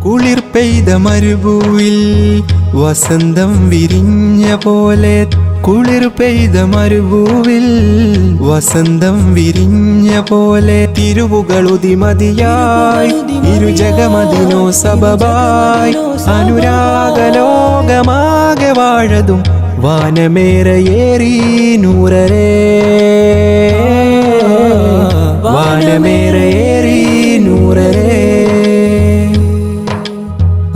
കുളിർ പെയ്ത മരുഭൂവിൽ വസന്തം വിരിഞ്ഞ പോലെ, കുളിർ പെയ്ത മരുഭൂവിൽ വസന്തം വിരിഞ്ഞ പോലെ, തിരുവുകളുതിമതിയായി ഇരുജഗമതിനോ സബബായി, അനുരാഗലോകമാകെ വാഴതും വാനമേറയേറി നൂറരേ, വാനമേറയേറി നൂറരേ.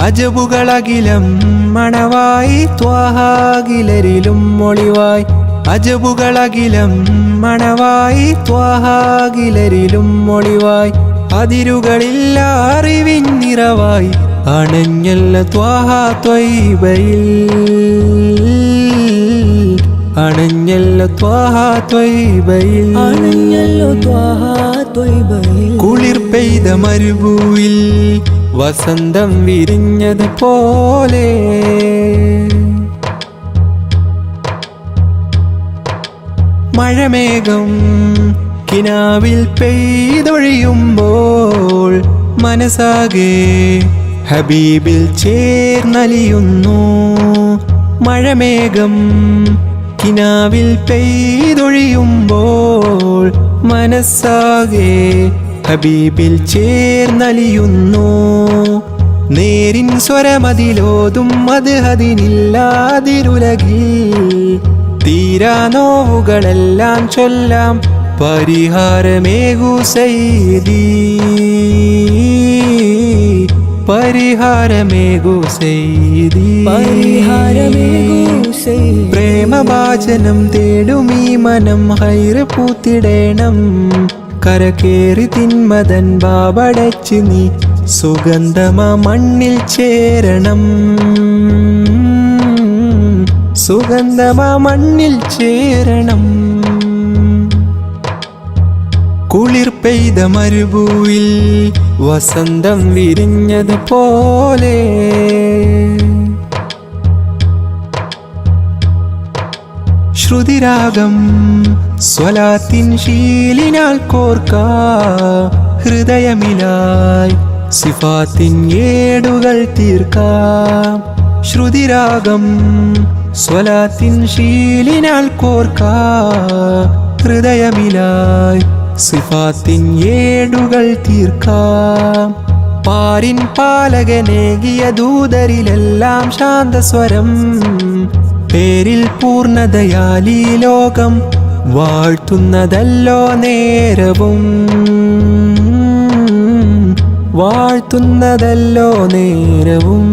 അജബുകളകിലം മണവായി ത്വാഹാകിലരിലും മൊളിവായി, അജബുകളകിലം മണവായി ത്വാഹാകിലരിലും മൊളിവായി, അതിരുകളില്ല അറിവിൻ നിറവായി അണഞ്ഞല്ല ത്വാഹ ത്വയ്ബയിൽ, അണഞ്ഞല്ല ത്വാഹ ത്വയ്ബയിൽ, അണഞ്ഞല്ലോ ത്വാഹ ത്വയ്ബയിൽ. കുളിർ പെയ്ത മരുഭൂവിൽ വസന്തം വിരിഞ്ഞത് പോലെ, മഴമേഘം കിനാവിൽ പെയ്തൊഴിയുമ്പോൾ മനസ്സാകെ ഹബീബിൽ ചേർന്നലിയുന്നു. മഴമേഘം കിനാവിൽ പെയ്തൊഴിയുമ്പോൾ മനസ്സാകെ ഹബീബിൽ ചേർന്നലിയുന്നു. നേരിൻ സ്വരമതിലോതും മദ്ഹദിനില്ലാതിരുലകിൽ, തീരാ നോവുകളെല്ലാം ചൊല്ലാം പരിഹാരമേകു സയ്യിദി, പരിഹാരമേകു സയ്യിദി, പരിഹാരമേകു സയ്യിദി. പ്രേമഭാജനം തേടുമീ മനം ഹൈറ് പൂത്തിടേണം, കരകേറി തിന്മതൻ ബാബടച്ച് നീ സുഗന്ധമാ മണ്ണിൽ ചേരണം, സുഗന്ധമാ മണ്ണിൽ ചേരണം. കുളിർ പെയ്ത മരുഭൂവിൽ വസന്തം വിരിഞ്ഞത് പോലെ, ശ്രുതിരാഗം സ്വലാത്തിൻ ശീലിനാൽ കോർക്കാ, ഹൃദയമിലായി സിഫാത്തിൻ ഏടുകൾ തീർക്കാം. ശ്രുതിരാഗം സ്വലാത്തിൻ ശീലിനാൽ കോർക്കാ, ഹൃദയമിലായി സിഫാത്തിൻ ഏടുകൾ തീർക്കാം. പാരിൻ പാലകനേകിയ ദൂതരിലെല്ലാം ശാന്തസ്വരം, പേരിൽ പൂർണ്ണതയാലീ ലോകം വാഴ്ത്തുന്നതല്ലോ നേരവും, വാഴ്ത്തുന്നതല്ലോ നേരവും.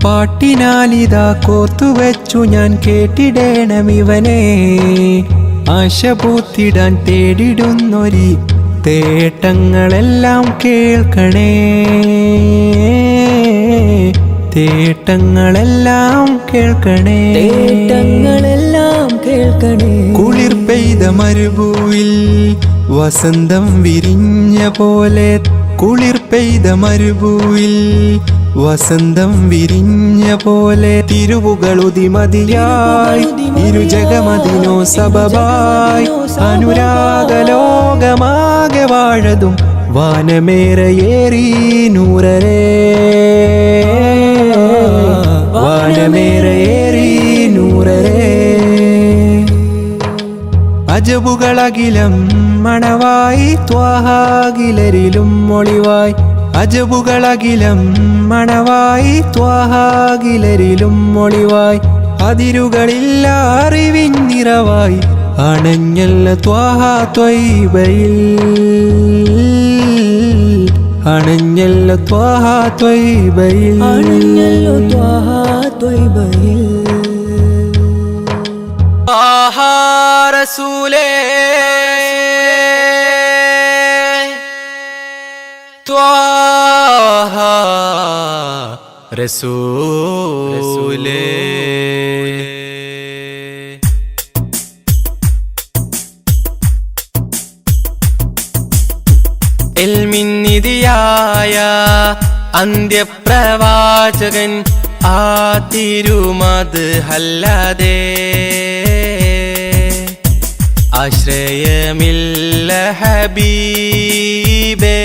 പാട്ടിനാലിതാ കോർത്തുവെച്ചു ഞാൻ കേട്ടിടേണമിവനെ, ആശ പൂത്തിടാൻ തേടിടുന്നൊരി തേട്ടങ്ങളെല്ലാം കേൾക്കണേ, തേട്ടങ്ങളെല്ലാം കേൾക്കണേ, തേട്ടങ്ങളെല്ലാം കേൾക്കണേ. കുളിർ പെയ്ത മരുഭൂവിൽ വസന്തം വിരിഞ്ഞ പോലെ, കുളിർ പെയ്ത മരുഭൂവിൽ വസന്തം വിരിഞ്ഞ പോലെ, തിരുവുകളുതിമതിയായി ഇരുജഗമതിനോ സബബായി, അനുരാഗലോകമാകെ വാഴതും വാനമേറയേറി നൂറരേ, വാനമേറയേറി നൂറരേ. അജബുകളകിലം മണവായി ത്വാഹാകിലരിലും മൊളിവായി, അജബുകളകിലം മണവായി ത്വാഹാകിലരിലും മൊളിവായി, അതിരുകളില്ല അറിവിൻ നിറവായി അണഞ്ഞല്ല ത്വാഹ ത്വയ്ബയിൽ, അണഞ്ഞല്ല ത്വാഹ ത്വയ്ബയിൽ, അണഞ്ഞല്ലോ ത്വാഹ ത്വയ്ബയിൽ. ആഹാ റസൂലേ ത്വാഹ റസൂലേ. ഇൽമിൻ നിധിയായ അന്ത്യപ്രവാചകൻ ആ തിരുമത് ഹല്ലദേ, ആശ്രയമില്ല ഹബീബേ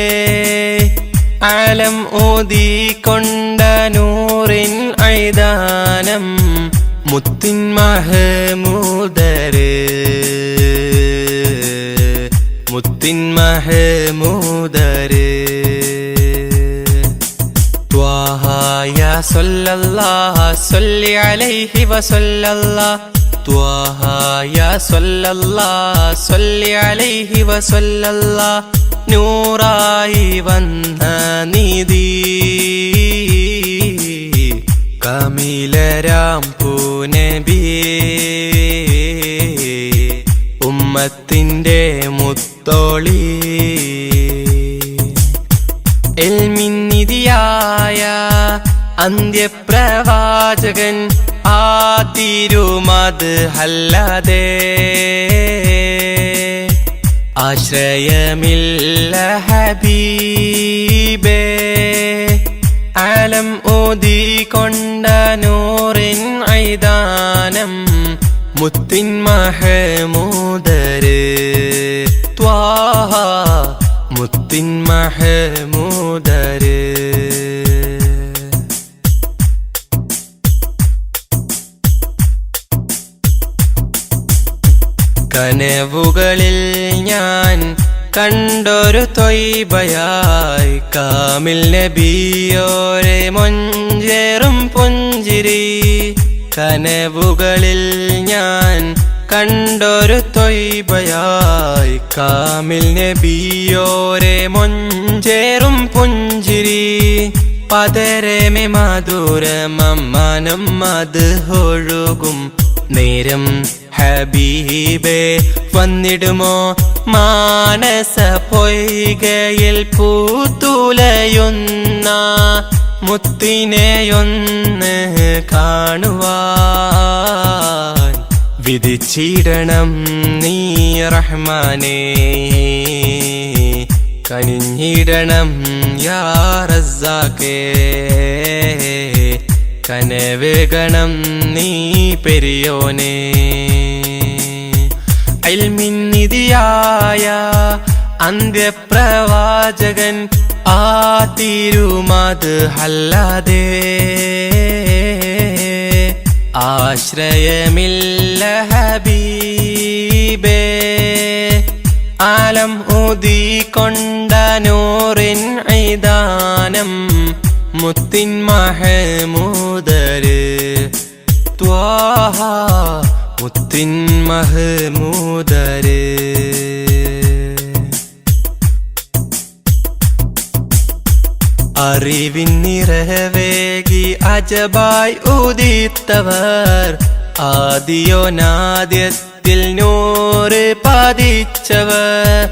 ആലം ഓതിക്കൊണ്ട നൂറിൻ ഐദാനം മുത്തിൻ മഹമൂദര് മുത്തിൻ മഹമൂദര് ത്വാഹ യാ സല്ലല്ലാഹു സല്ലി അലൈഹി വസല്ലല്ലാഹ് ത്വാഹ യാ സല്ലല്ലാഹു സല്ലി അലൈഹി വസല്ലല്ലാഹ് നൂറായി വന്ന നിധി കമിലരാം പൂനബിയേ ഉമ്മത്തിന്റെ മുത്തോളി എൽമിന്നിധിയായ അന്ത്യപ്രവാചകൻ ആ തിരുമത് അല്ലാതെ ആശ്രയമില്ല ഹബീബേ ആലം ഓതിക്കൊണ്ട നൂറിൻ ഐദാനം മുത്തിൻ മഹമൂദര് ത്വാഹ മുത്തിൻ മഹമൂദര് കനവുകളിൽ ഞാൻ കണ്ടൊരു തൊയ്ബയായി കാമിൽ നബിയോരെ മൊഞ്ചേറും പുഞ്ചിരി കനവുകളിൽ ഞാൻ കണ്ടൊരു തൊയ്ബയായി കാമിൽ നബിയോരെ മൊഞ്ചേറും പുഞ്ചിരി പതരമേ മധുരമമ്മാനം അത് ഒഴുകും നേരം ഹബീബേ വന്നിടുമോ മാനസ പൊയ്കയിൽ പൂത്തുലയുന്ന മുത്തിനെയൊന്ന് കാണുവാൻ വിധിച്ചിടണം നീ റഹ്മാനേ കനിഞ്ഞിടണം യാ റസ്സാഖേ കനവേകണം നീ പെരിയോനേ ഇൽമിന്നിധിയായ അന്ത്യപ്രവാചകൻ ആ തിരുമത് അല്ലാതെ ആശ്രയമില്ല ഹബീബേ ആലം ഊതിക്കൊണ്ട നൂറിൻ ഐദാനം മുത്തിൻ മഹമൂദര് ത്വാഹ മുത്തിൻ മഹമൂദര് അറിവിൻ നിറവേകി അജബായി ഉദിത്തവർ ആദിയോനാദ്യത്തിൽ നൂറ് പതിച്ചവർ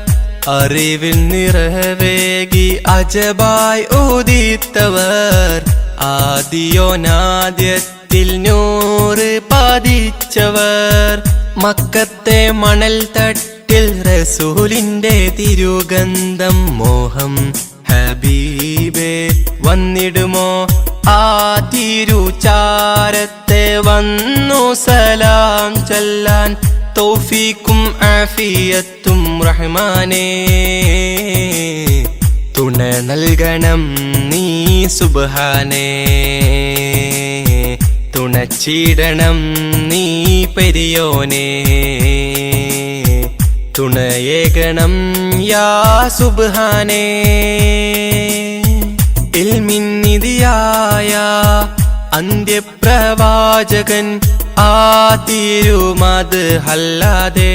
അറിവിൻ നിറവേകി അജബായി ഉദിത്തവർ ആദിയോനാദ്യത്തിൽ നൂറ് പതിച്ചവർ മക്കത്തെ മണൽ തട്ടിൽ റസൂലിന്റെ തിരുഗന്ധം മോഹം ഹബീബേ വന്നിടുമോ ആ തിരുചാരത്തെ വന്നു സലാം ചൊല്ലാൻ തൗഫീക്കും ആഫിയത്തും റഹ്മാനേ തുണ നൽകണം നീ സുബ്ഹാനേ തുണച്ചിടണം നീ പെരിയോനേ തുണയേകണം യാ സുബ്ഹാനേ ഇൽമിന്നിധിയായ അന്ത്യപ്രവാചകൻ ആ തിരുമത് അല്ലാതെ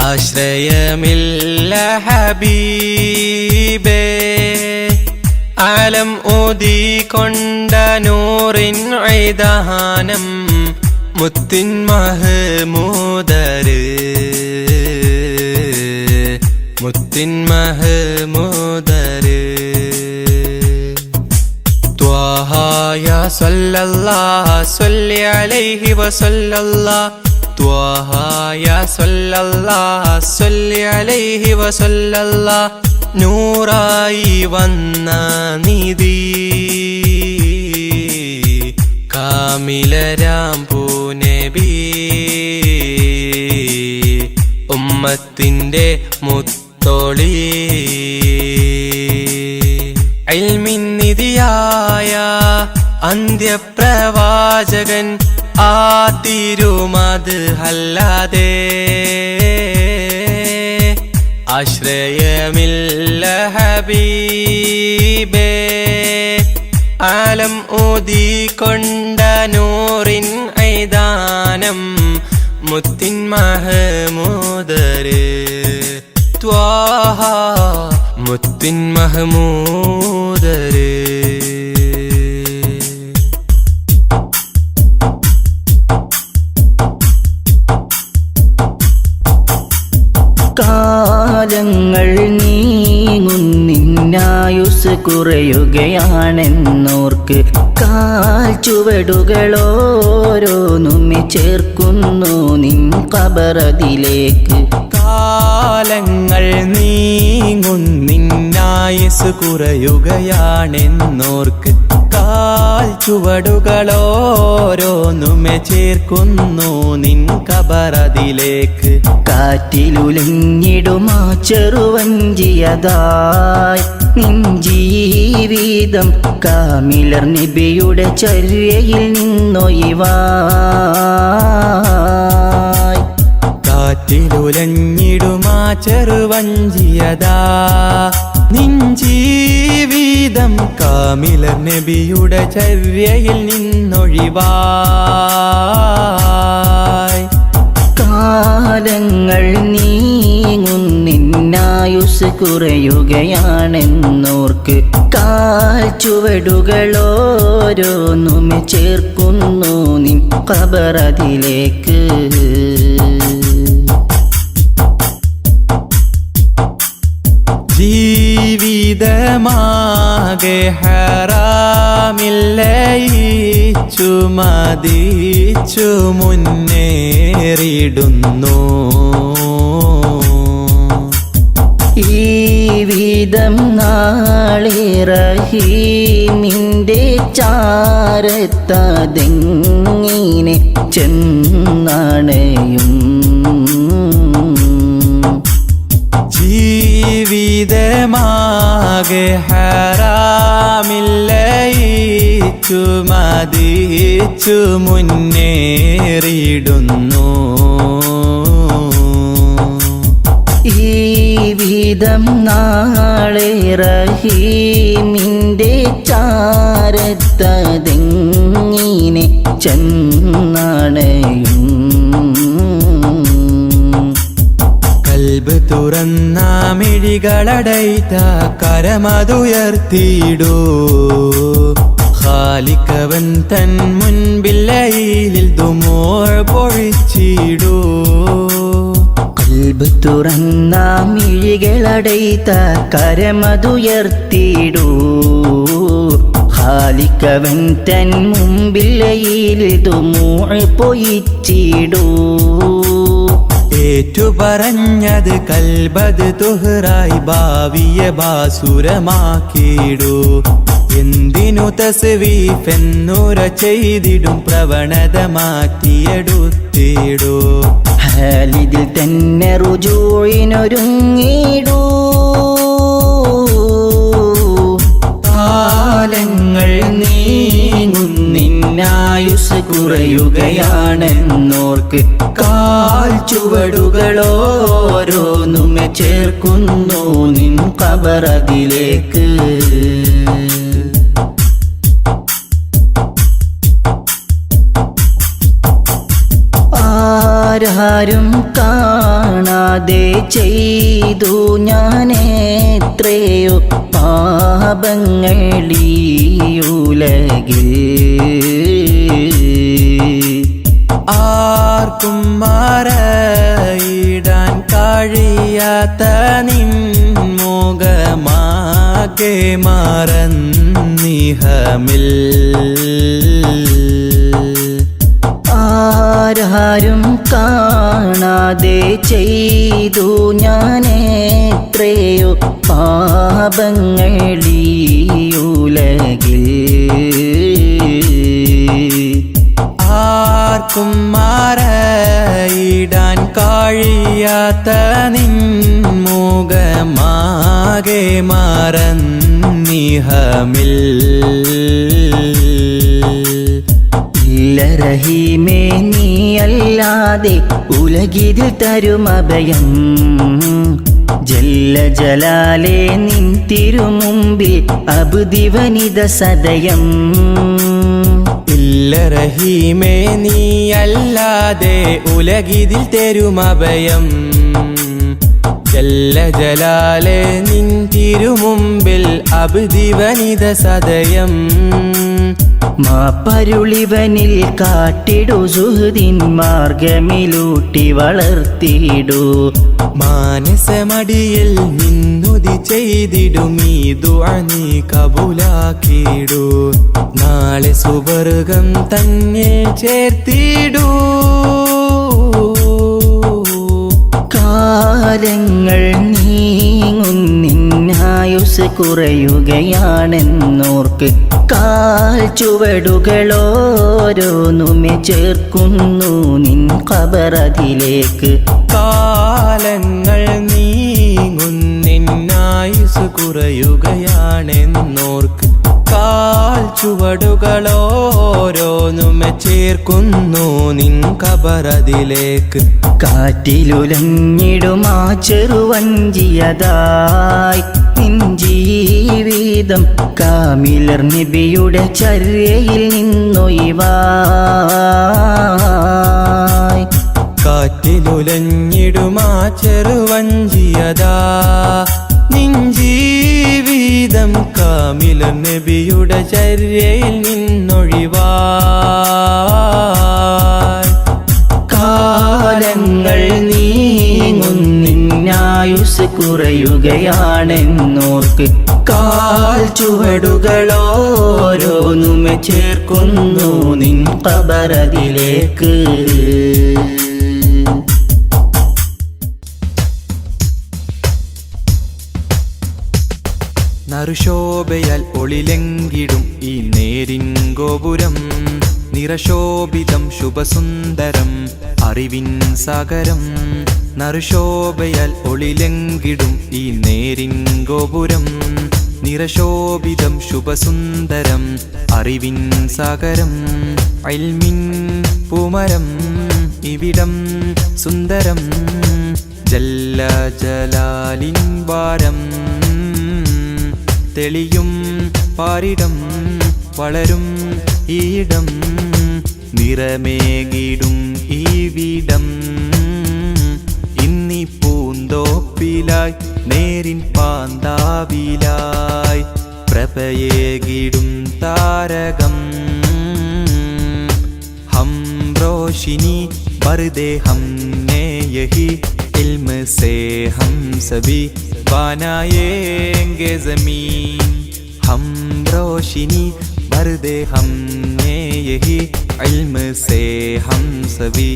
ആശ്രയമില്ല ഹബീബേ ആലം ഓതിക്കൊണ്ട നൂറിൻ ഐദാനം മുത്തിൻ മഹമൂദര് മുത്തിൻ മഹമൂദര് ത്വാഹ യാ സല്ലല്ലാഹു സല്ലി അലൈഹി വസല്ലല്ലാഹ് ത്വാഹ യാ സല്ലല്ലാഹു സല്ലി അലൈഹി വസല്ലല്ലാഹ് നൂറായി വന്ന നിധി കാമിലരാം പൂനബി ഉമ്മത്തിന്റെ മുത്തോളി ഇൽമിൻ നിധിയായ അന്ത്യപ്രവാചകൻ ആ തിരുമത് അല്ലാതെ ആശ്രയമില്ല ഹബീബേ. ആലം ഊതിക്കൊണ്ട നൂറിൻ ഐദാനം മുത്തിൻ മഹമൂദര് ത്വാഹ മുത്തിൻ മഹമൂദര്. കാലങ്ങൾ നീങ്ങുന്നിന്നായുസ് കുറയുകയാണെന്നോർക്ക് കാൽ ചുവടുകളോരോന്നുമെ ചേർക്കുന്നു നിൻ ഖബറതിലേക്ക്. കാലങ്ങൾ നീങ്ങുന്നിന്നായുസ് കുറയുകയാണെന്നോർക്ക് കാൽ ചുവടുകളോരോന്നുമെ ചേർക്കുന്നു നിൻ ഖബറതിലേക്ക്. കാറ്റിലുലഞ്ഞിടുമാ ചെറുവഞ്ചിയതായി നിൻ ജീവിതം കാമിലർ നബിയുടെ ചര്യയിൽ നിന്നൊഴിവായി. കാറ്റിലുലഞ്ഞിടുമാ ചെറുവഞ്ചിയതാ നിൻ ജീവിതം കാമിലർ നബിയുടെ ചര്യയിൽ നിന്നൊഴിവായി. കാലങ്ങൾ നീങ്ങുന്നിന്നായുസ് കുറയുകയാണെന്നോർക്ക് കാൽ ചുവടുകളോരോന്നുമെ ചേർക്കുന്നു നിൻ ഖബറതിലേക്ക്. ജീവിതമാകെ ഹറാമില്ലയിച്ചു മതിച്ചു മുന്നേറിടുന്നു. ഈ വിധം നാളെ റഹീമിൻ്റെ ചാരത്തതെങ്ങിനെ ചെന്നണയും. ജീവിതമാകെ ഹറാമില്ലയിച്ചു മതിച്ചു മുന്നേറിടുന്നു. ഈ വിധം നാളെ റഹീമിൻ്റെ ചാരത്തതെങ്ങിനെ ചെന്നണയും. കൽബ് തുറന്ന മിഴികളടൈത്ത കരമതുയർത്തിയിടൂ. ഖാലിഖവൻ തൻ മുൻപില്ലയിൽ ദുമൂഅ് പൊഴിച്ചിടൂ. കൽബ് തുറന്ന മിഴികളടൈത്ത കരമതുയർത്തിടൂ. ഖാലിഖവൻ തൻ മുൻപില്ലയിൽ ദുമൂഅ് പൊഴിച്ചിടൂ. ഏറ്റുപറഞ്ഞത് കൽബത് തുഹറായി ഭാവിയെ ബാസുരമാക്കിയിടൂ. എന്തിനു തസ്വീഫെന്നുര ചെയ്തിടും പ്രവണത മാറ്റിയെടുത്തിടൂ. ഹാലിദിൽ തന്നെ റുജൂഇനൊരുങ്ങിടൂ. കാലങ്ങൾ നീങ്ങുന്നിന്നായുസ് കുറയുകയാണെന്നോർക്ക് കാൽ ചുവടുകളോരോന്നുമെ ചേർക്കുന്നു നിൻ ഖബറതിലേക്ക്. ആരാരും കാണാതെ ചെയ്തു ഞാനെത്രയോ പാപങ്ങളീയുലകിൽ. ആർക്കും മറയിടാൻ കഴിയാത്ത നിൻ മുഖമാകെ മറന്നിഹമിൽ. ആരാരും കാണാതെ ചെയ്തു ഞാനെത്രയോ പാപങ്ങളീയുലകിൽ. ആർക്കും മറയിടാൻ കഴിയാത്ത നിൻ മുഖമാകെ മറന്നിഹമിൽ. സ്നേഹമിൽ ഇല്ല റഹീമേ നീയല്ലാതെ ഉലകിതിൽ തരും അഭയം ജല്ല ജലാലേ നിൻ തിരുമുമ്പിൽ അബ്ദിവനിത സദയം ഇല്ല റഹീമേ നീയല്ലാതെ ഉലകിതിൽ തരുമഭയം ജല്ല ജലാലെ നിൻ തിരുമുമ്പിൽ അബ്ദിവനിത സദയം മാപ്പരുളിവനിൽ കാട്ടിടു സുഹൃദിൻ മാർഗമിലൂട്ടി വളർത്തിയിടൂ മാനസമടിയിൽ നിന്നുതി ചെയ്തിടും ഈ ദുആ നീ കബൂലാക്കിടൂ നാളെ സുവർഗം തന്നെ ചേർത്തിടൂ കാലങ്ങൾ നീങ്ങുന്നിന്നായുസ് കുറയുകയാണെന്നോർക്ക് കാൽ ചുവടുകളോരോന്നുമെ ചേർക്കുന്നു നിൻ ഖബറതിലേക്ക് കാലങ്ങൾ നീങ്ങുന്നിന്നായുസ് കുറയുകയാണെന്നോർക്ക് കാൽ ചുവടുകളോരോന്നുമെ ചേർക്കുന്നു നിൻ ഖബറതിലേക്ക് കാറ്റിലുലഞ്ഞിടുമാ ചെറുവഞ്ചിയതായി നിൻ ജീവിതം കാമിലർ നബിയുടെ ചര്യയിൽ നിന്നൊഴിവായി കാറ്റിലുലഞ്ഞിടുമാ ചെറുവഞ്ചിയതാ നിൻ ജീവിതം കാമില നബിയുടെ ചര്യയിൽ നിന്നൊഴിവായി കാലങ്ങൾ നീങ്ങുന്നിന്നായുസ് കുറയുകയാണെന്നോർക്ക് കാൽ ചുവടുകളോരോന്നുമെ ചേർക്കുന്നു നിൻ ഖബറതിലേക്ക് നറുശോഭയാൽ ഒളിലെങ്കിടും ഈ നേരിൻ ഗോപുരം നിറശോഭിതം ശുഭസുന്ദരം അറിവിൻ സാഗരം നറുശോഭയാൽ ഒളിലെങ്കിടും ഈ നേരിൻ ഗോപുരം നിറശോഭിതം ശുഭസുന്ദരം അറിവിൻ സാഗരം ഇൽമിൻ പൂമരം ഇവിടം സുന്ദരം ജല്ല ജലാലിൻ വാരം തെളിയും പാരിടം വളരും ഈടം നിറമേകിടും ഈവിടം ഇന്നി പൂന്തോപ്പിലായി നേരിൻ പാന്താവിലായി പ്രഭയേകിടും താരകം ഹം റോഷിനി ബർദേ ഹം ने यही इल्म से हम सभी बनाएंगे ज़मीन हम रोशनी भर दे हमने यही इल्म से हम सभी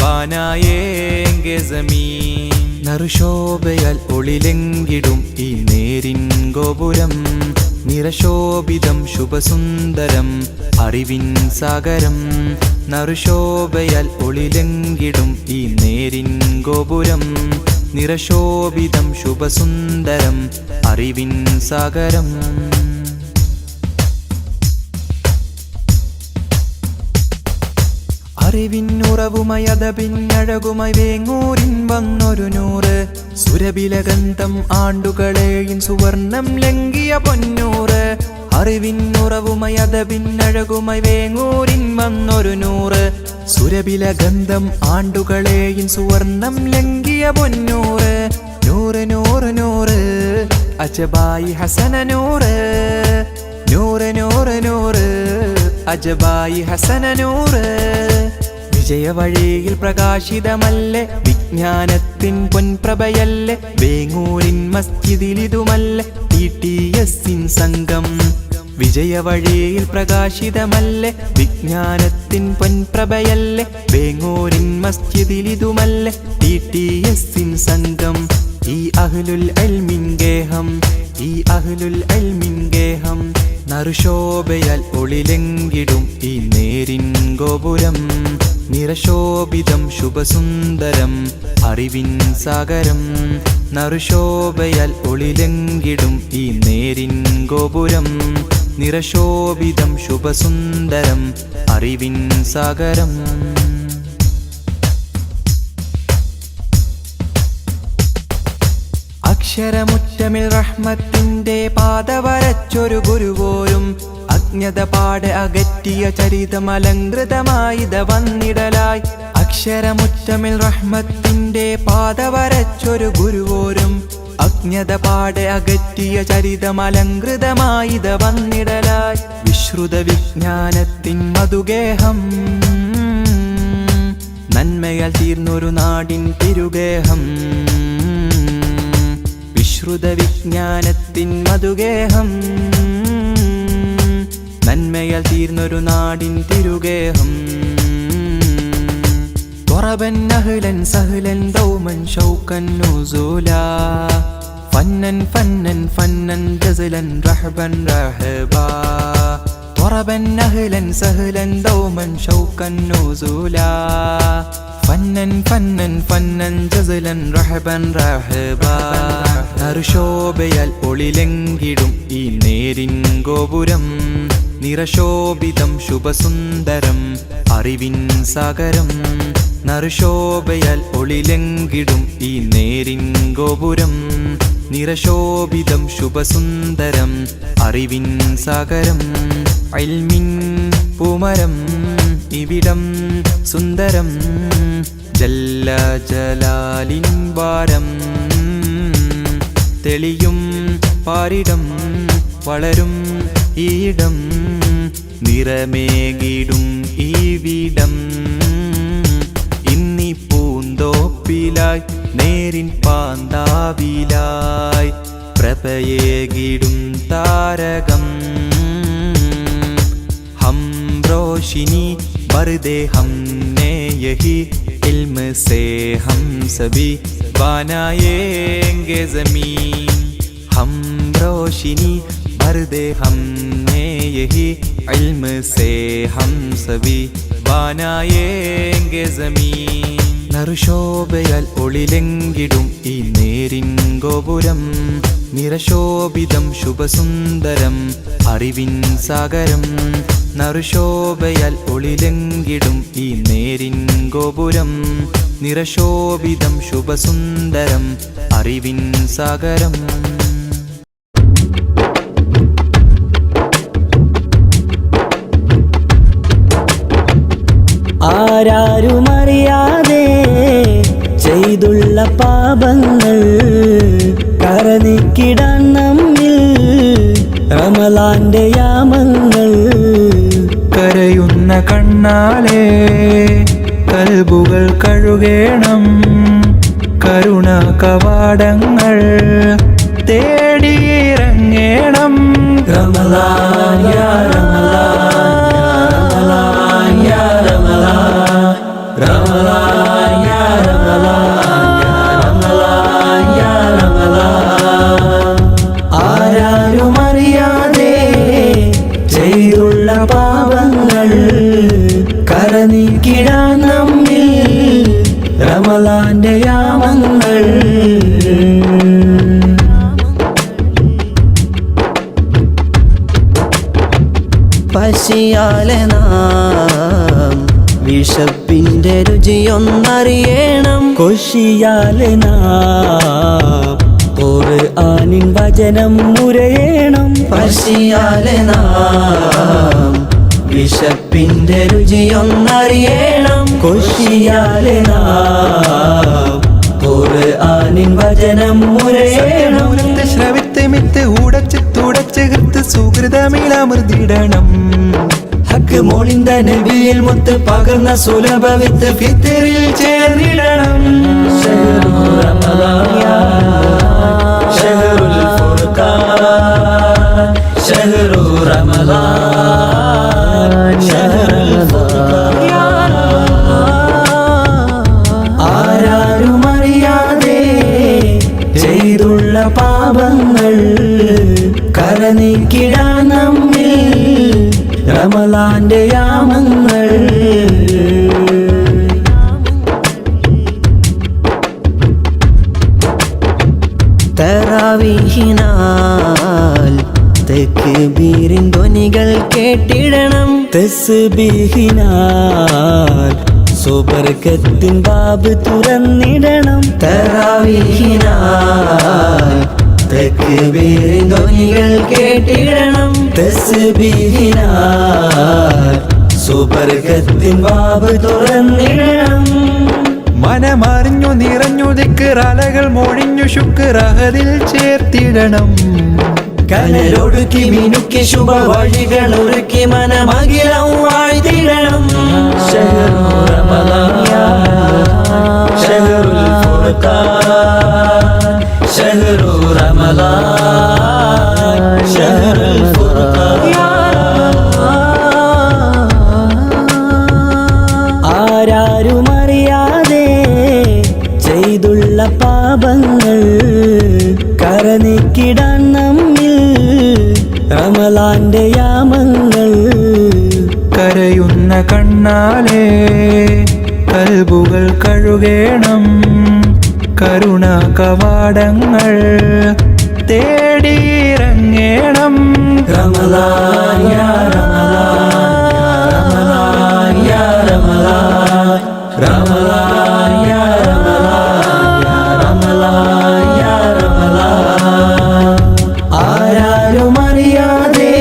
बनाएंगे ज़मीन നറുശോഭയാൽ ഒളിലെങ്കിടും ഈ നേരിൻ ഗോപുരം നിറശോഭിതം ശുഭസുന്ദരം അറിവിൻ സാഗരം നറുശോഭയാൽ ഒളിലെങ്കിടും ഈ നേരിൻ ഗോപുരം നിറശോഭിതം ശുഭസുന്ദരം അറിവിൻ സാഗരം അറിവിന്നുറവുമായി അതപിന്നഴകുമായി വേങ്ങൂരിൻ വന്നൊരു നൂറ് സുരബിലഗന്ധം ആണ്ടുകളെയും സുവർണം ലംഘിയ പൊന്നൂറ് അറിവിന്നുറവുമായി അതപിന്നഴകുമായി വേങ്ങൂരിൻ വന്നൊരു നൂറ് സുരബിലഗന്ധം ആണ്ടുകളെയും സുവർണം ലംഘിയ പൊന്നൂറ് നൂറ് നൂറ് നൂറ് അജബായി ഹസന നൂറ് നൂറ് നൂറ് നൂറ് അജബായി ഹസന നൂറ് വിജയവഴിയിൽ പ്രകാശിതമല്ലേ വിജ്ഞാനത്തിൻ പൊൻപ്രഭയല്ലേ വേങ്ങൂരിൻ മസ്ജിദിലിതുമല്ലേ TTS സംഘം വിജയവഴിയിൽ പ്രകാശിതമല്ലേ വിജ്ഞാനത്തിൻ പൊൻപ്രഭയല്ലേ വേങ്ങൂരിൻ മസ്ജിദിലിതുമല്ലേ TTS സംഘം ഈ അഹ്ലുൽ ഇൽമിൻ ഗേഹം ഈ അഹ്ലുൽ ഇൽമിൻ ഗേഹം നറുശോഭയാൽ ഒളിലെങ്കിടും ഈ നേരിൻ ഗോപുരം നിറശോഭിതം ശുഭസുന്ദരം അറിവിൻ സാഗരം നറുശോഭയാൽ ഒളിലെങ്കിടും ഈ നേരിൻ ഗോപുരം നിറശോഭിതം ശുഭസുന്ദരം അറിവിൻ സാഗരം അക്ഷരമുറ്റമിൽ റഹ്മത്തിന്റെ പാത വരച്ചൊരു ഗുരുവോരും അജ്ഞത പാടെ അകറ്റിയ ചരിതമലങ്കൃതമായിത വന്നിടലായി അക്ഷരമുറ്റമിൽ റഹ്മത്തിന്റെ പാത വരച്ചൊരു ഗുരുവോരും അജ്ഞത പാടെ അകറ്റിയ ചരിതമലങ്കൃതമായിത വന്നിടലായി വിശ്രുത വിജ്ഞാനത്തിൻ മധുഗേഹം നന്മയാൽ തീർന്നൊരു നാടിൻ തിരുഗേഹം വിശ്രുത വിജ്ഞാനത്തിൻ മധുഗേഹം നന്മയാൽ തീർന്നൊരു നാടിൻ തിരുഗേഹം ضربا نهلا سهلا دوما شوقا نزولا فنا فنا فنا جزلا رحبا رحبا ضربا نهلا سهلا دوما شوقا نزولا فنا فنا فنا جزلا رحبا رحبا നറുശോഭയാൽ ഒളിലെങ്കിടും ഈ നേരിൻ ഗോപുരം നിറശോഭിതം ശുഭസുന്ദരം അറിവിൻ സാഗരം നറുശോഭയാൽ ഒളിലെങ്കിടും ഈ നേരിൻ ഗോപുരം നിറശോഭിതം ശുഭസുന്ദരം അറിവിൻ സാഗരം ഇൽമിൻ പൂമരം ഇവിടം സുന്ദരം ജല്ല ജലാലിൻ വാരം തെളിയും പാരിടം വളരും ഈയിടം നിറമേകിടും ഈവിടം ഇന്നി പൂന്തോപ്പിലായി നേരിൻ പാന്താവിലായി പ്രഭയേകിടും താരകം ഹം रोशिनी बरदे हमने यही इल्म से हम सभी बनाएंगे ज़मीन हम रोशिनी बरदे हमने यही इल्म से हम सभी बनाएंगे ज़मीन നറുശോഭയാൽ ഒളിലെങ്കിടും ഈ നേരിൻ ഗോപുരം നിറശോഭിതം ശുഭസുന്ദരം അറിവിൻ സാഗരം നറുശോഭയാൽ ഒളിലെങ്കിടും ഈ നേരിൻ ഗോപുരം നിറശോഭിതം ശുഭസുന്ദരം അറിവിൻ സാഗരം ആരാരുമറിയാതെ ചെയ്തുള്ള പാപങ്ങൾ കരനിക്കിടാൻ നമ്മിൽ റമളാന്റെ യാമങ്ങൾ കരയുന്ന കണ്ണാലെ കൽബുകൾ കഴുകേണം കരുണ കവാടങ്ങൾ തേടിയിറങ്ങേണം റമളാൻ യാ റമളാൻ യാ റമളാൻ റമളാൻ യാ റമളാൻ യാ റമളാൻ ആരാരുമറിയാതെ ചെയ്തുള്ള പാപങ്ങൾ കരനീക്കിടാൻ നമ്മിൽ റമളാന്റെ യാമങ്ങൾ പശിയാലെ നാം വിശപ്പിന്റെ രുചിയൊന്നറിയണം കൊശിയാലെ നാം ഖുർആനിൻ വചനം മുരയണം പശിയാലെ നാം വിശപ്പിന്റെ രുചിയൊന്നറിയണം കൊശിയാലെ നാം ഖുർആനിൻ വചനം മുരയണം ശ്രവിത്ത് മിത്ത് ഉടച്ച് തുടച്ച് കൃത്ത് സുഹൃതമിളമൃതിടണം ഹക്ക് മോളിന്ത നബിയിൽ മുത്ത് പകർന്ന സുലഭവിത്ത് ഫിത്തറിൽ ചേർന്നിടണം ശഹ്റു റമളാൻ യാ ശഹ്റുൽ ഫുർഖാൻ ശഹ്റു റമളാൻ ശഹ്റുൽ ഫുർഖാൻ യാ ആരാരുമറിയാതെ ചെയ്തുള്ള പാപങ്ങൾ കരനീക്കിടാൻ നമ്മിൽ റമളാന്റെ യാമങ്ങൾ തറാവീഹിനാൽ തക്ബീരിൻ ധ്വനികൾ കേട്ടിടണം. തസ്ബീഹിനാൽ സുബർക്കത്തിൻ ബാബ് തുറന്നിടണം. തറാവീഹിനാൽ തക്ബീരിൻ ധ്വനികൾ കേട്ടിടണം. തസ്ബീഹിനാൽ സുബർക്കത്തിൻ ബാബ് തുറന്നിടണം. മനമറിഞ്ഞു നിറഞ്ഞു ദിക്റലകൾ മൊഴിഞ്ഞു ശുക്രഹദിൽ ചേർത്തിടണം. കനലൊടുക്കി മിനുക്കി ശുഭ വഴികൾ ഒരുക്കി മനമകിലം വാഴ്ത്തിടണം. ശഹ്റു റമളാൻ ശഹ്റുൽ ഫുർഖാൻ ശഹ്റു റമളാൻ ശഹ്റുൽ ഫുർഖാൻ. ആരാരുമറിയാതെ ചെയ്തുള്ള പാപങ്ങൾ കരനീക്കിടാൻ നമ്മിൽ റമളാന്റെ യാമങ്ങൾ. കരയുന്ന കണ്ണാലെ കൽബുകൾ കഴുകേണം. കരുണാ കവാടങ്ങൾ തേടിയിറങ്ങേണം. റമളാൻ യാ റമളാൻ യാ റമളാൻ റമളാൻ യാ റമളാൻ യാ റമളാൻ. ആരാരുമറിയാതെ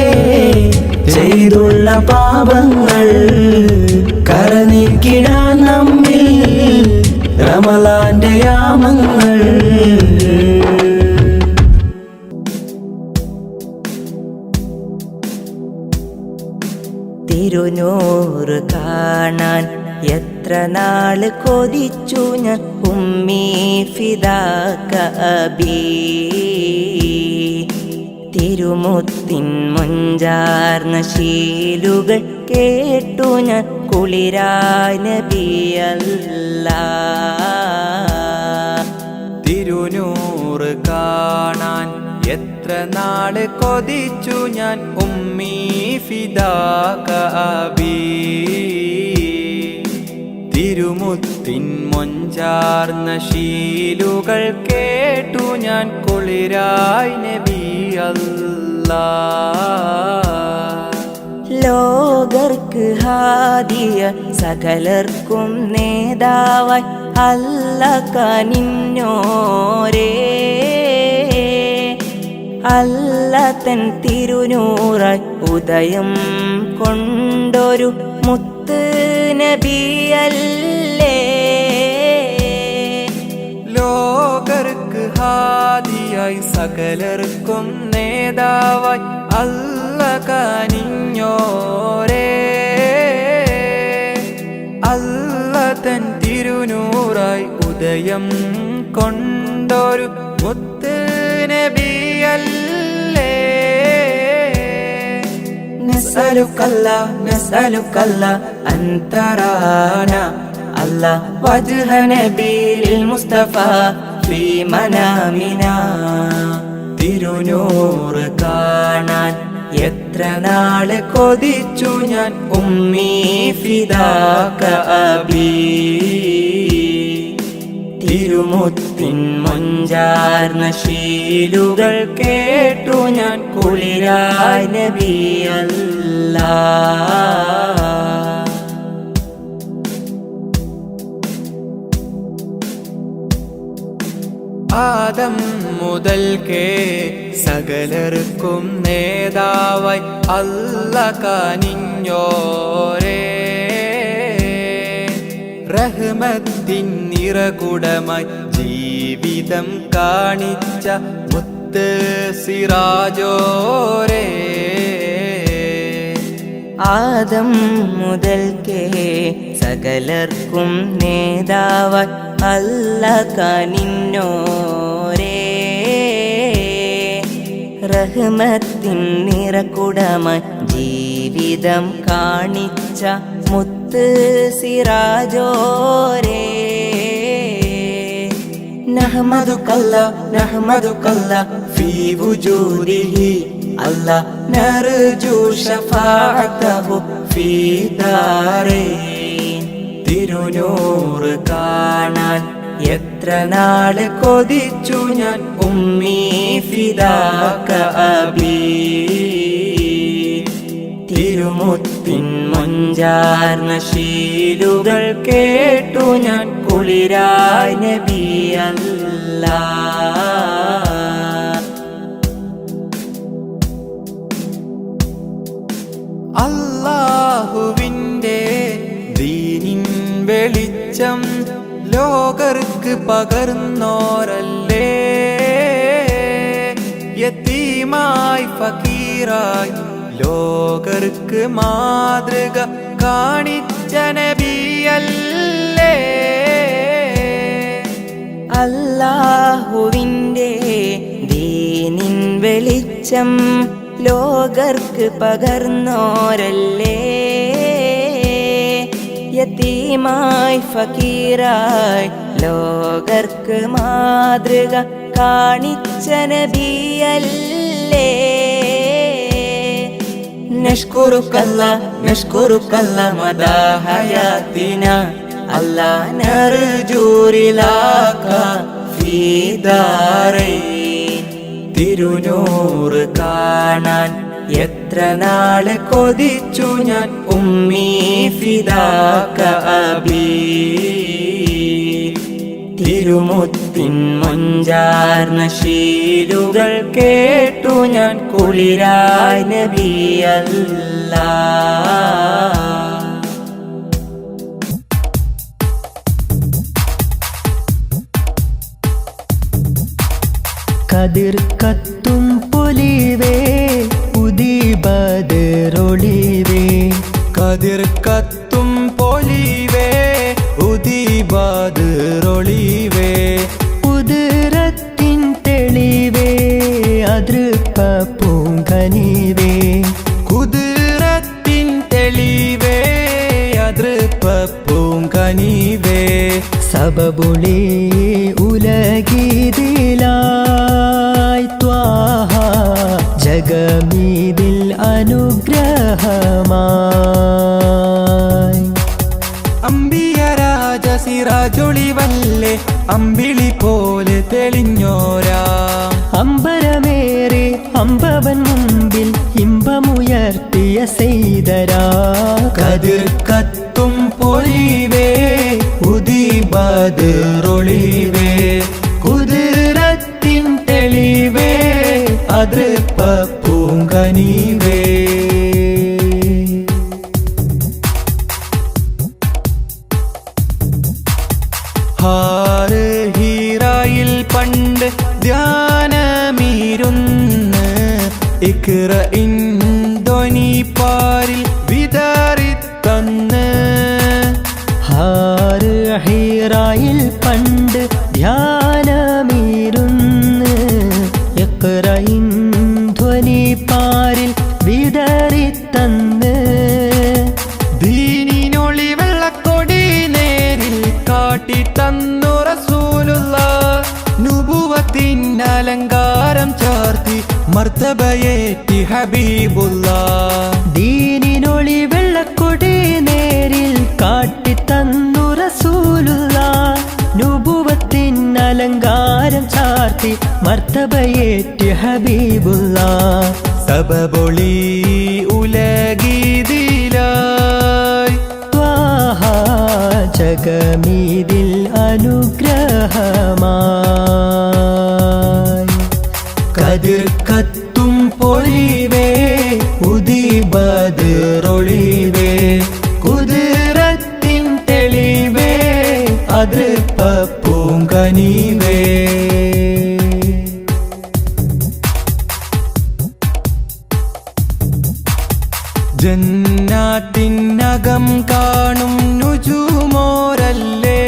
ചെയ്തുള്ള പാപങ്ങൾ കരനീക്കിടാൻ നമ്മിൽ റമളാന്റെ യാമങ്ങൾ. തിരുനൂറ് കാണാൻ എത്ര നാള് കൊതിച്ചു ഞാൻ ഉമ്മീ ഫിദാക അബീ. തിരുമുത്തിൻ മുഞ്ചാർന്ന ശീലുകൾ കേട്ടു ഞാൻ കുളിരായ നബിയല്ലാ. തിരുനൂറ് കാണാൻ എത്ര നാള് കൊതിച്ചു ഞാൻ ഉമ്മീ ഫിദാക അബീ. തിരുമുത്തിൻ മൊഞ്ചാർന്ന ശീലുകൾ കേട്ടു ഞാൻ കുളിരായി നബി അല്ലാ. ലോകർക്ക് ഹാദിയ സകലർക്കും നേതാവായി അല്ല കനിഞ്ഞോരേ. അല്ല തൻ തിരുനൂറായി ഉദയം കൊണ്ടൊരു മുത്ത് നബിയല്ലേ. ലോകർക്ക് ഹാദിയായി സകലർക്കും നേതാവായി അല്ല കനിഞ്ഞോരേ. അല്ല തൻ തിരുനൂറായി ഉദയം കൊണ്ടൊരു മുത്ത് നബിയല്ലേ. നസ്അലുക്കല്ലാ നസ്അലുക്കല്ലാ അൻ തറാനാ അല്ലാ വജ്ഹ നബിയിൽ മുസ്തഫ ഫീ മനാമിനാ. തിരുനൂറ് കാണാൻ എത്ര നാള് കൊതിച്ചു ഞാൻ ഉമ്മീ ഫിദാക അബീ. തിരുമുത്തിൻ മൊഞ്ചാർന്ന ശീലുകൾ കേട്ടു ഞാൻ കുളിരായ നബിയല്ലാ. ആദം മുതൽക്കേ സകലർക്കും നേതാവായി അല്ല കനിഞ്ഞോരേ. റഹ്മത്തിൻ നിറകുടമായി ജീവിതം കാണിച്ച മുത്ത് സിറാജോരേ. ആദം മുതൽക്കേ സകലർക്കും നേതാവായി അല്ല കനിഞ്ഞോരേ. റഹ്മത്തിൻ നിറകുടമായി ജീവിതം കാണിച്ച മുത്ത് സിറാജോരേ. നഹ്മദുകല്ലാ നഹ്മദുകല്ലാ ഫീ വുജൂദിഹി അല്ലാ നർജു ശഫാഅതഹു ഫീ ദാരൈൻ. തിരുനൂറ് കാണാൻ എത്ര നാള് കൊതിച്ചു ഞാൻ ഉമ്മീ ഫിദാക അബീ. തിരുമുത്തിൻ മൊഞ്ചാർന്ന ശീലുകൾ കേട്ടു ഞാൻ കുളിരായി നബി അല്ലാ. അല്ലാഹുവിൻ്റെ ദീനിൻ വെളിച്ചം ലോകർക്ക് പകർന്നോരല്ലേ. യതീമായി ഫക്കീറായി ലോകർക്ക് മാതൃക കാണിച്ച നബിയല്ലേ. അല്ലാഹുവിൻ്റെ ദീനിൻ വെളിച്ചം ലോകർക്ക് പകർന്നോരല്ലേ. യതീമായി ഫക്കീറായി ലോകർക്ക് മാതൃക കാണിച്ച നബിയല്ലേ. നഷ്കുറുക്കല്ല നഷ്കുറുക്കല്ല മദാ ഹയാത്തിന അല്ലാ നർജൂരിലാക ഫീ ദാരൈൻ. തിരുനൂറ് കാണാൻ എത്ര നാള് കൊതിച്ചു ഞാൻ ഉമ്മീ ഫിദാക അബീ. തിരുമുത്തിൻ മൊഞ്ചാർന്ന ശീലുകൾ കേട്ടു ഞാൻ കുളിരായി നബി അല്ലാ. കതിർ കത്തും പൊലിവേ ഉദിബദറൊളിവേ. കതിർ കത്തും പൊലിവേ ഉദിബദറൊളിവേ. കുതിരത്തിൻ തെളിവേ അതൃപ്പ പൂങ്കനിവേ. കുതിരത്തിൻ തെളിവേ അതൃപ്പ പൂങ്കനിവേ. സബബുളി ഉലഗീതിലായി ത്വാഹ ജഗമീതിൽ അനുഗ്രഹമായി. അമ്പിയ രാജ സിറാജൊളിവല്ലേ അമ്പിളി പോലെ തെളിഞ്ഞോരാ. അമ്പരമേറെ അമ്പവൻ മുമ്പിൽ ഇമ്പമുയർത്തിയ സെയ്തരാ. കതിർ കത്തും പൊലിവേ ഉദിബദറൊളിവേ. കുതിരത്തിൻ തെളിവേ അതൃപ്പ പൂങ്കനിവേ. ഹാറ് ഹീറായിൽ പണ്ട് ധ്യാനമീരുന്ന് ഇഖ്റഇൻ ധ്വനി പാരിൽ വിതറിത്തന്ന്. ഹാറ് ഹീറായിൽ പണ്ട് ധ്യാനമീരുന്ന് ഇഖ്റഇൻ ധ്വനി പാരിൽ വിതറിത്തന്ന്. ദീനിനൊളി വെള്ളക്കൊടി നേരിൽ കാട്ടി തന്നു റസൂലുള്ളാഹ്. നുബുവത്തിൻ അലങ്കാരം ചാർത്തി മർത്തബയേറ്റി ഹബീബുള്ളാഹ്. ദീനിനൊളി വെള്ളക്കൊടി നേരിൽ കാട്ടിത്തന്നു റസൂലുള്ളാഹ്. നുബുവത്തിൻ അലങ്കാരം ചാർത്തി മർത്തബയേറ്റി ഹബീബുള്ളാഹ്. സബബൊളി ഉലഗീതിലായി ത്വാഹ ജഗമീതിൽ അനുഗ്രഹമായി. കതിർ കത്തും പൊലിവേ ഉദിബദറൊളിവേ. കുതിരത്തിൻ തെളിവേ അതൃപ്പ പൂങ്കനിവേ. ജന്നാത്തിനകം കാണും നുജുമോരല്ലേ.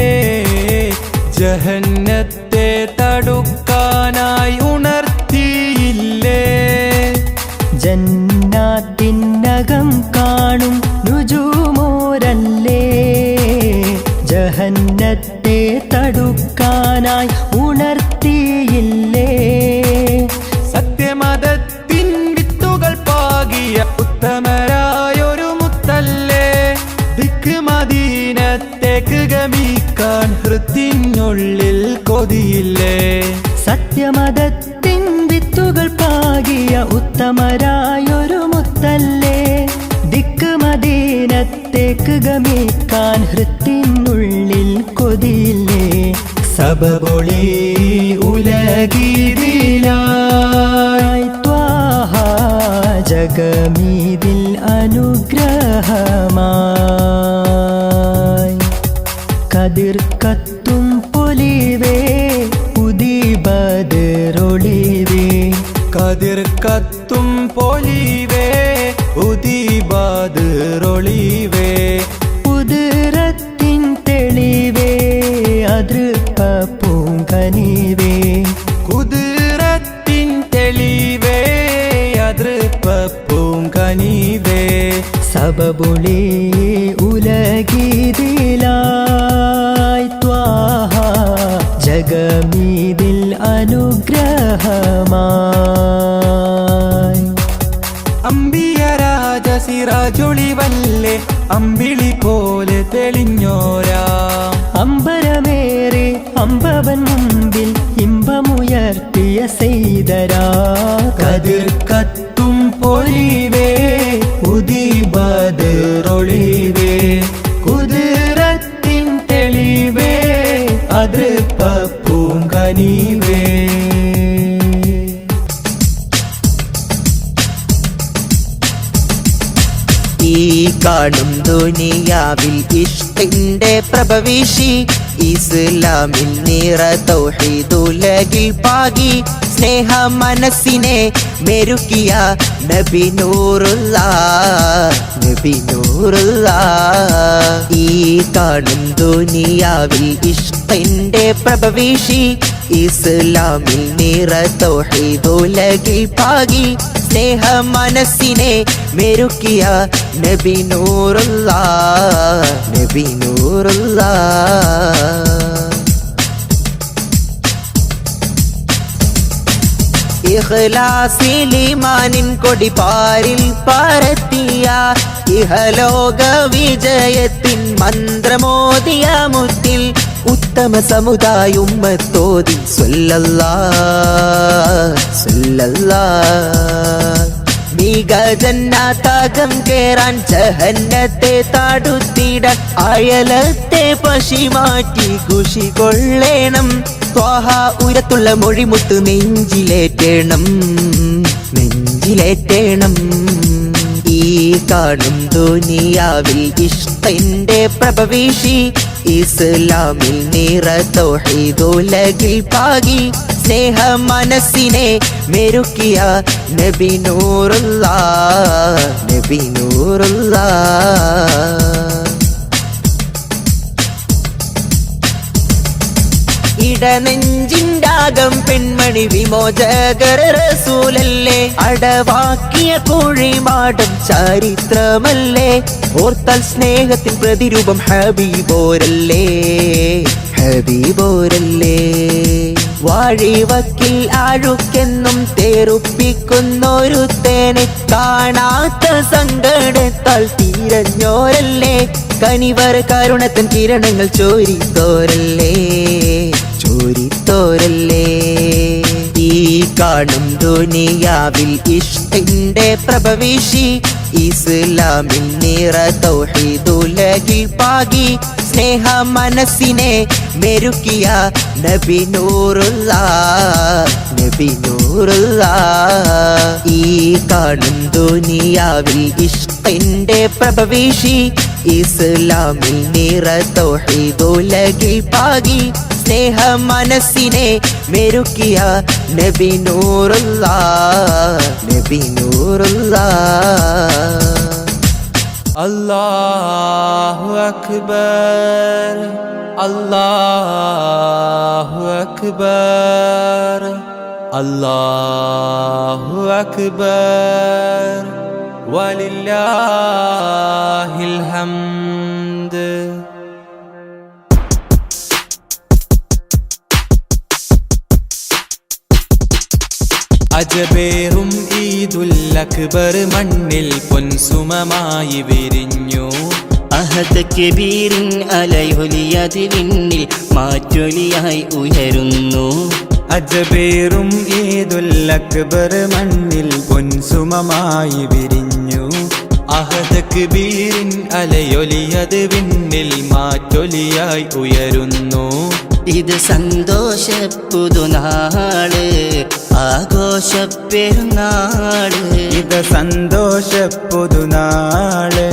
ജഹന്നത്തെ തടുക്കാനായി ഉണർത്തിയില്ലേ. ജന്നാത്തിനകം കാണും നുജുമോരല്ലേ. ജഹന്നത്തെ തടുക്കാനായി ഉണർത്തിയില്ലേ. സത്യമതത്തിൻ വിത്തുകൾ പാകിയ ഉത്തമരായൊരു മുത്തല്ലേ. ദിക്ക് മദീനത്തേക്ക് ഗമിക്കാൻ ഹൃത്തിനുള്ളിൽ കൊതിയില്ലേ സത്യമതത്തിൻ വിത്തുകൾ പാകിയ ഉത്തമരായൊരു മുത്തല്ലേ ദിക്ക് മദീനത്തേക്ക് ഗമിക്കാൻ ഹൃത്തിനുള്ളിൽ കൊതിയില്ലേ സബബൊളി ഉലഗീതിലായി ത്വാഹ ജഗമീതിൽ അനുഗ്രഹമായി കതിർ കത്തും പൊലിവേ ഉദിബദറൊളിവേ കതിർ കത്തും പൊലിവേ ഉദിബദറൊളിവേ ഉദരത്തിൻ തെളിവേ അതൃപ്പ പൂങ്കനിവേ കുതിരത്തിൻ തെളിവേ അതൃപ്പ പൂങ്കനിവേ സബബുളി ഉലഗീതിലായി ത്വാഹ ജഗമീതിൽ അനുഗ്രഹമായി അമ്പിയ രാജ സിറാജൊളിവല്ലേ അമ്പിളി പോലെ തെളിഞ്ഞോരാ അമ്പരമേറെ അമ്പവൻ മുമ്പിൽ ഇമ്പമുയർത്തിയ സെയ്തരാ കതിർ കത്തും പൊലിവേ ഉദിബദറൊളിവേ കുതിരത്തിൻ തെളിവേ അതൃപ്പ പൂങ്കനിവേ ഈ കാണും ദുനിയാവിൽ ഇഷ്കിന്റെ പ്രഭവിഷി ഇസ്ലാമിൽ നിറ തൗഹീദുലകിൽ പാകി സ്നേഹ മനസ്സിനെ മെരുക്കിയ നബി നൂറുള്ള നബി നൂറുള്ള ഈ കാണും ദുനിയാവിൽ ഇഷ്കിന്റെ പ്രഭവിഷി ഇസ്ലാമിൽ നിറ തൗഹീദുലകിൽ പാകി സ്നേഹ മനസ്സിനെ മെരുക്കിയ നബി നൂറുള്ള നബി നൂറുള്ള ഇഖ്ലാസിലിമാനിൻ കൊടി പാരിൽ പരത്തിയ ഇഹലോക വിജയത്തിൻ മന്ത്രമോദിയ മുത്തിൽ ഉത്തമ സമുദായ ഉമ്മത്തോതി മിക ജന്നാതകം കേറാൻ ജഹന്നത്തെ താടുത്തിടാൻ അയലത്തെ പശി മാറ്റി ഖുഷി കൊള്ളേണം ത്വാഹ ഉയരത്തുള്ള മൊഴിമുത്ത് നെഞ്ചിലേറ്റേണം നെഞ്ചിലേറ്റേണം ഈ കാണും ദുനിയാവിൽ ഇഷ്കിന്റെ പ്രഭവിഷി ഇസ്ലാമിൽ നിറ തൗഹീദുലകിൽ പാകി സ്നേഹ മനസ്സിനെ മെരുക്കിയ നബി നൂറുള്ള നബി നൂറുള്ള ഇടനെഞ്ചിൻ്റാകം പെൺമണി വിമോചകർ റസൂലല്ലേ അടവാക്കിയ കോഴിമാടം ചരിത്രമല്ലേ ഓർത്താൽ സ്നേഹത്തിൻ പ്രതിരൂപം ഹബീബോരല്ലേ ഹബീബോരല്ലേ വാഴിവക്കിൽ ആഴുക്കെന്നും തേറുപ്പിക്കുന്നൊരു തേനെ കാണാത്ത സങ്കടത്താൽ തീരഞ്ഞോരല്ലേ കനിവർ കരുണത്തൻ കിരണങ്ങൾ ചോരിത്തോരല്ലേ ചോരിത്തോരല്ലേ ഈ കാണും ദുനിയാവിൽ ഇഷ്കിന്റെ പ്രഭവിഷി ഇസ്ലാമിൽ നിറ തൗഹീദുലകിൽ പാകി സ്നേഹ മനസ്സിനെ മെരുക്കിയ നബി നൂറുള്ള നബി നൂറുള്ള ഈ കാണും ദുനിയാവിൽ ഇഷ്കിന്റെ പ്രഭവിഷി ഇസ്ലാമിൽ നിറ തൗഹീദുലകിൽ പാകി സ്നേഹ മനസ്സിനെ മെരുക്കിയ നബി നൂറുള്ള നബി നൂറുള്ള അല്ലാഹു അക്ബർ അല്ലാഹു അക്ബർ അല്ലാഹു അക്ബർ വലില്ലാഹിൽ ഹംദ് അജബേറും ഈദുൽ അക്ബർ മണ്ണിൽ പൊൻസുമമായി വിരിഞ്ഞു അഹദ് കബീറിൻ അലൈഹുലിയത് വിണ്ണിൽ മാറ്റൊലിയായി ഉയരുന്നു. അജബേറും ഈദുൽ അക്ബർ മണ്ണിൽ പൊൻസുമമായി വിരിഞ്ഞു. അഹദ് കബീറിൻ അലയൊലിയത് വിണ്ണിൽ മാറ്റൊലിയായി ഉയരുന്നു. ഇത് സന്തോഷപ്പുതുനാള് ആഘോഷപ്പെരുന്നാള്. ഇത് സന്തോഷപ്പുതുനാള്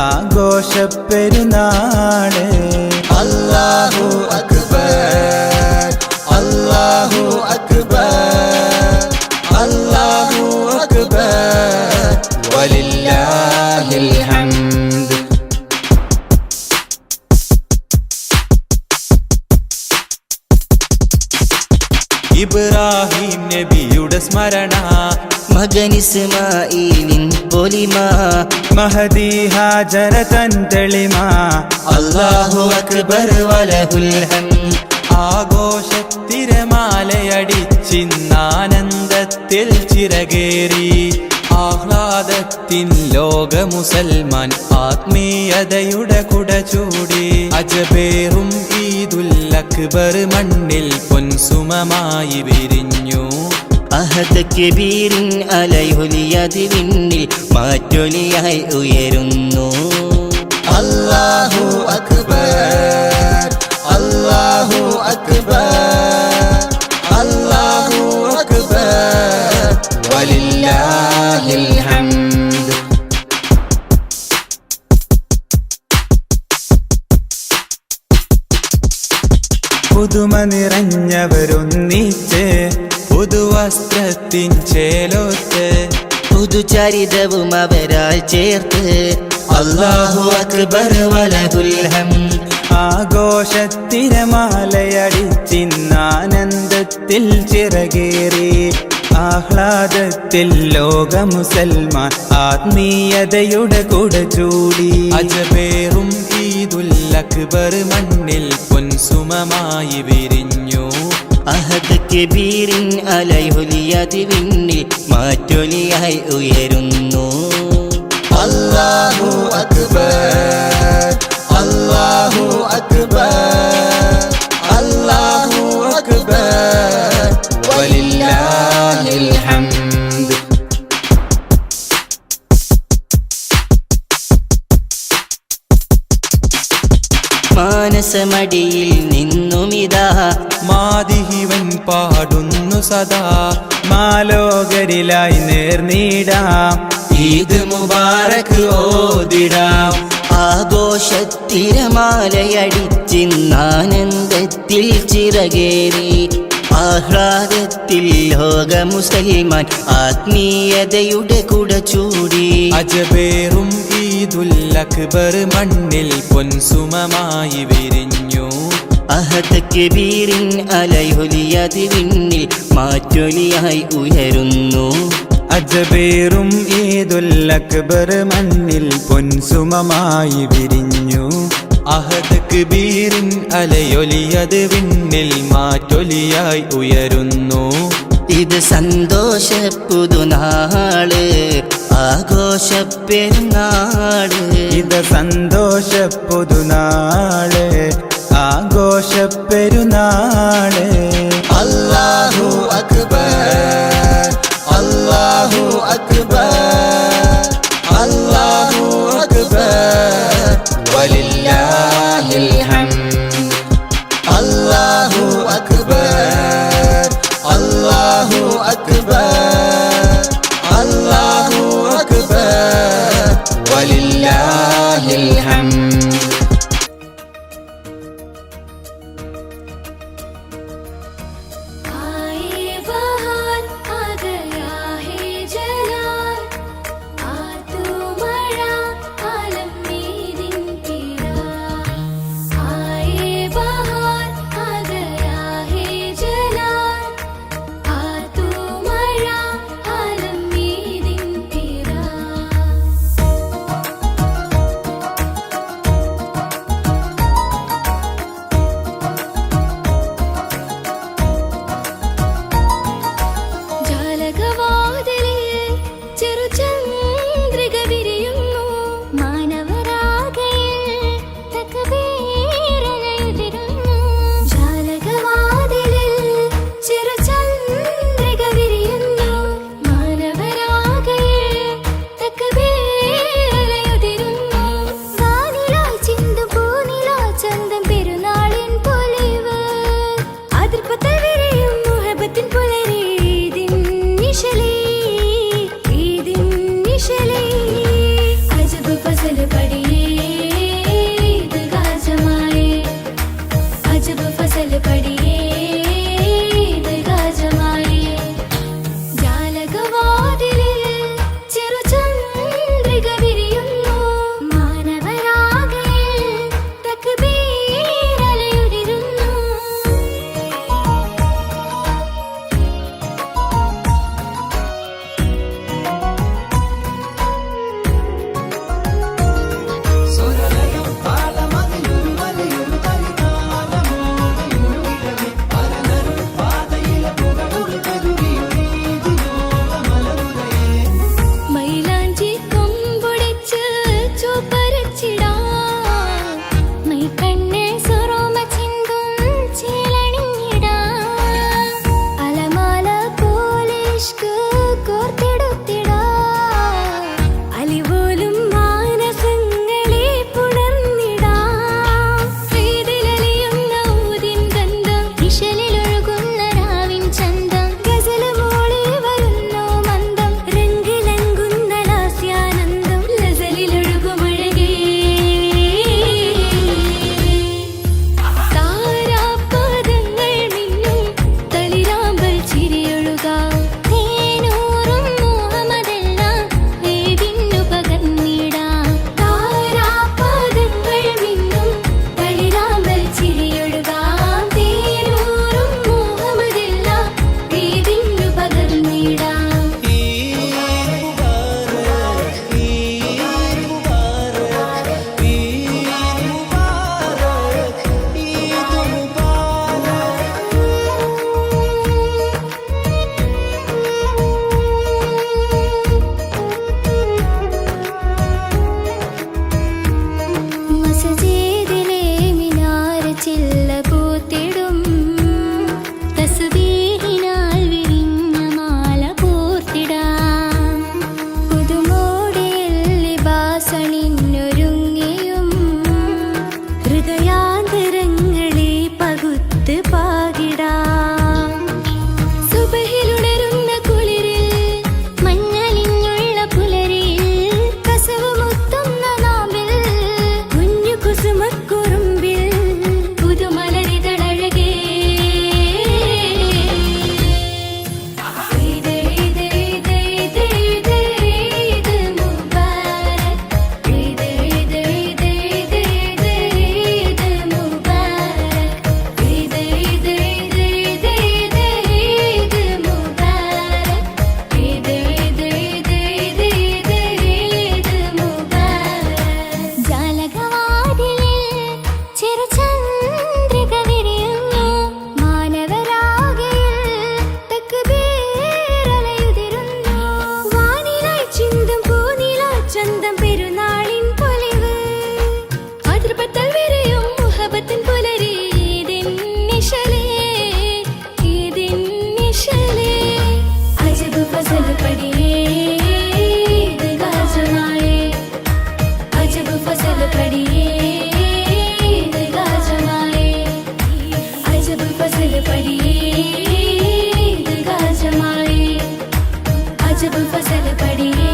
ആഘോഷപ്പെരുന്നാള്. അല്ലാഹു അക്ബർ അല്ലാഹു അക്ബർ അല്ലാഹു അക്ബർ വലില്ലാഹിൽ ഹംദ്. ഇബ്രാഹിം നബിയുടെ സ്മരണ, മകൻ ഇസ്മാഈലിൻ പൊലിമ, മഹദി ഹാജറ തൻ തെളിമ. അല്ലാഹു അക്ബർ വലഹുൽ ഹംദ്. ആഘോഷത്തിരമാലയടിച്ചിന്നാനന്ദത്തിൽ ചിറകേറി. ആഹ്ലാദത്തിൻ ലോക മുസൽമാൻ ആത്മീയതയുടെ കുട ചൂടി. അജബേറും ഈദുൽ അക്ബർ മണ്ണിൽ പൊൻസുമമായി വിരിഞ്ഞു. അഹദ് കബീറിൻ അലൈഹുലിയത് വിണ്ണിൽ മാറ്റൊലിയായി ഉയരുന്നു. അല്ലാഹു അക്ബർ അല്ലാഹു അക്ബർ അല്ലാഹു അക്ബർ വലില്ലാഹിൽ ഹംദ്. പുതുമ നിറഞ്ഞവരൊന്നിച്ച് പുതുവസ്ത്രത്തിൻ ചേലോത്ത്. പുതുചരിതവും അവരാൽ ചേർത്ത്. അല്ലാഹു അക്ബർ വലഹുൽ ഹംദ്. ആഘോഷത്തിരമാലയടിച്ചിന്നാനന്ദത്തിൽ ചിറകേറി. ആഹ്ലാദത്തിൽ ലോക മുസൽമാൻ ആത്മീയതയുടെ കുട ചൂടി. അജബേറും ഈദുൽ അക്ബർ മണ്ണിൽ പൊൻസുമമായി വിരിഞ്ഞു. അഹദ് കബീറിൻ അലൈഹുലിയത് വിണ്ണിൽ മാറ്റൊലിയായി ഉയരുന്നു. അല്ലാഹു അക്ബർ അല്ലാഹു അക്ബർ അല്ലാഹു അക്ബർ വലില്ലാഹിൽ ഹംദ്. മാനസമടിയിൽ നിന്നുമിതാ മാദിഹിവൻ പാടുന്നു സദാ. മാലോകരിലായി നേർന്നിടാം ഈദ് മുബാറക് ഓതിടാം. ആഘോഷത്തിരമാലയടിച്ചിന്നാനന്ദത്തിൽ ചിറകേറി. ആഹ്ലാദത്തിൽ ലോക മുസൽമാൻ ആത്മീയതയുടെ കുട ചൂടി. അജബേറും ഈദുൽ അക്ബർ മണ്ണിൽ പൊൻസുമമായി വിരിഞ്ഞു. അഹദ് കബീറിൻ അലൈഹുലിയത് വിണ്ണിൽ മാറ്റൊലിയായി ഉയരുന്നു. അജബേറും ഈദുൽ അക്ബർ മണ്ണിൽ പൊൻസുമമായി വിരിഞ്ഞു. അഹദ് കബീറിൻ അലയൊലിയത് വിണ്ണിൽ മാറ്റൊലിയായി ഉയരുന്നു. ഇത് സന്തോഷപ്പുതുനാള് ആഘോഷപ്പെരുന്നാള്. ഇത് സന്തോഷപ്പുതുനാള് ആഘോഷപ്പെരുന്നാള്. അല്ലാഹു അക്ബർ അല്ലാഹു അക്ബർ അല്ലാഹു അക്ബർ വലില്ലാഹിൽ ഹംദ്. അല്ലാഹു അക്ബർ അല്ലാഹു അക്ബർ അല്ലാഹു അക്ബർ വലില്ലാഹിൽ ഹംദ്. പടിയേ